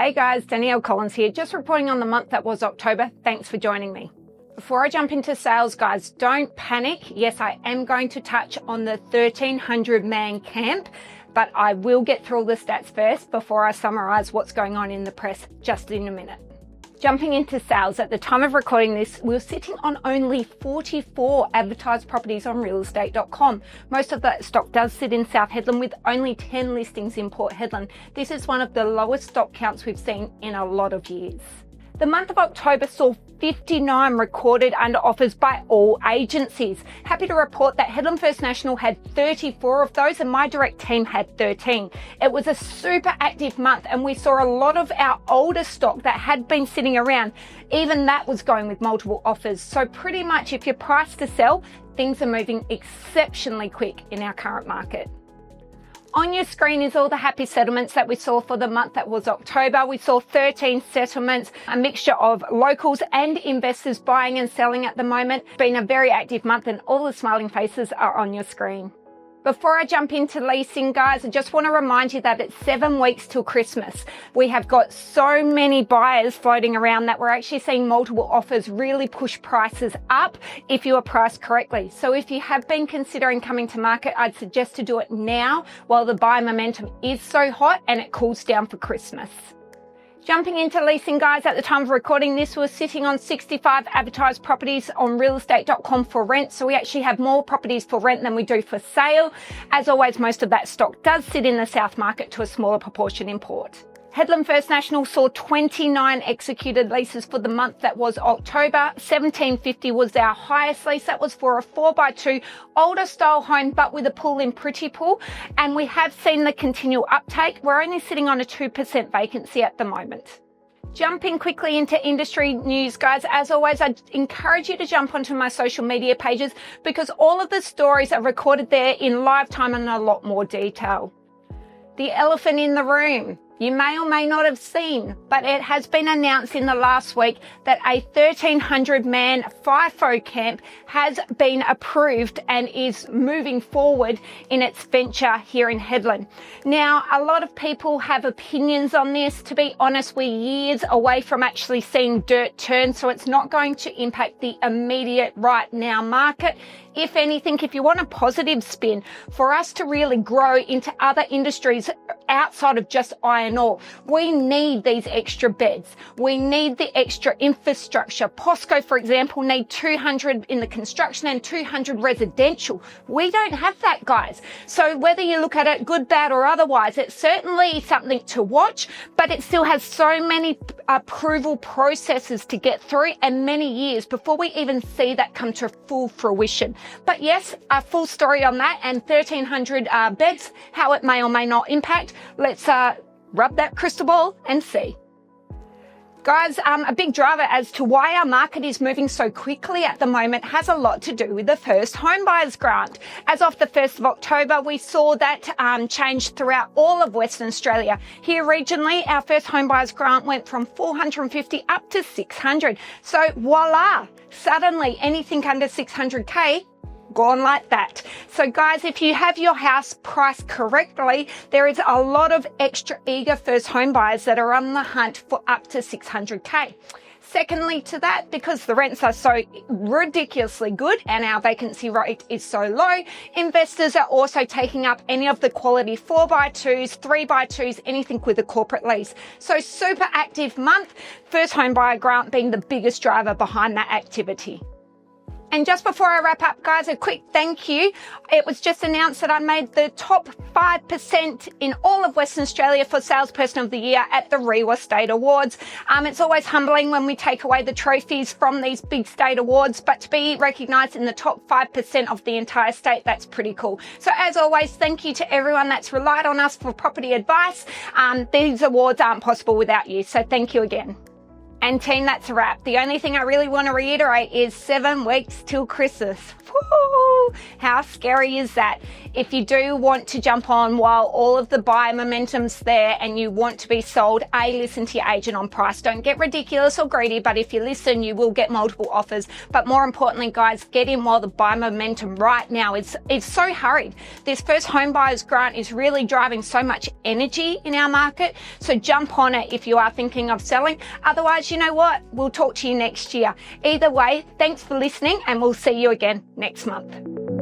Hey guys, Danielle Collins here, just reporting on the month that was October. Thanks for joining me. Before I jump into sales, guys, don't panic. Yes, I am going to touch on the 1,300 man camp, but I will get through all the stats first before I summarize what's going on in the press just in a minute. Jumping into sales, at the time of recording this, we're sitting on only 44 advertised properties on realestate.com. Most of that stock does sit in South Hedland with only 10 listings in Port Hedland. This is one of the lowest stock counts we've seen in a lot of years. The month of October saw 59 recorded under offers by all agencies. Happy to report that Hedland First National had 34 of those and my direct team had 13. It was a super active month and we saw a lot of our older stock that had been sitting around. Even that was going with multiple offers. So pretty much if you're priced to sell, things are moving exceptionally quick in our current market. On your screen is all the happy settlements that we saw for the month that was October. We saw 13 settlements, a mixture of locals and investors buying and selling at the moment. It's been a very active month and all the smiling faces are on your screen. Before I jump into leasing, guys, I just want to remind you that it's 7 weeks till Christmas. We have got so many buyers floating around that we're actually seeing multiple offers really push prices up if you are priced correctly. So if you have been considering coming to market, I'd suggest to do it now while the buy momentum is so hot and it cools down for Christmas. Jumping into leasing, guys, at the time of recording this, we're sitting on 65 advertised properties on realestate.com for rent. So we actually have more properties for rent than we do for sale. As always, most of that stock does sit in the South market to a smaller proportion in Port. Hedland First National saw 29 executed leases for the month that was October. 1750 was our highest lease. That was for a 4x2 older style home, but with a pool in Pretty Pool. And we have seen the continual uptake. We're only sitting on a 2% vacancy at the moment. Jumping quickly into industry news, guys, as always, I encourage you to jump onto my social media pages because all of the stories are recorded there in live time and a lot more detail. The elephant in the room. You may or may not have seen, but it has been announced in the last week that a 1,300 man FIFO camp has been approved and is moving forward in its venture here in Hedland. Now, a lot of people have opinions on this. To be honest, we're years away from actually seeing dirt turn, so it's not going to impact the immediate right now market. If anything, if you want a positive spin for us to really grow into other industries outside of just iron ore, we need these extra beds. We need the extra infrastructure. POSCO, for example, need 200 in the construction and 200 residential. We don't have that, guys. So whether you look at it good, bad or otherwise, it's certainly something to watch, but it still has so many approval processes to get through and many years before we even see that come to full fruition. But yes, a full story on that and 1,300 beds, how it may or may not impact. Let's rub that crystal ball and see. Guys, a big driver as to why our market is moving so quickly at the moment has a lot to do with the First Home Buyers Grant. As of the 1st of October, we saw that change throughout all of Western Australia. Here regionally, our First Home Buyers Grant went from 450 up to 600. So voila, suddenly anything under 600K gone like that. So guys, if you have your house priced correctly, there is a lot of extra eager first home buyers that are on the hunt for up to 600K. Secondly to that, because the rents are so ridiculously good and our vacancy rate is so low, investors are also taking up any of the quality 4x2s, 3x2s, anything with a corporate lease. So super active month, First Home Buyer Grant being the biggest driver behind that activity. And just before I wrap up, guys, a quick thank you. It was just announced that I made the top 5% in all of Western Australia for Salesperson of the Year at the REWA State Awards. It's always humbling when we take away the trophies from these big state awards, but to be recognised in the top 5% of the entire state, that's pretty cool. So as always, thank you to everyone that's relied on us for property advice. These awards aren't possible without you, so thank you again. And team, that's a wrap. The only thing I really want to reiterate is 7 weeks till Christmas. Woo! How scary is that? If you do want to jump on while all of the buyer momentum's there and you want to be sold, listen to your agent on price. Don't get ridiculous or greedy, but if you listen, you will get multiple offers. But more importantly, guys, get in while the buyer momentum right now is so hurried. This first home buyers grant is really driving so much energy in our market. So jump on it if you are thinking of selling. Otherwise, you know what? We'll talk to you next year. Either way, thanks for listening and we'll see you again next month.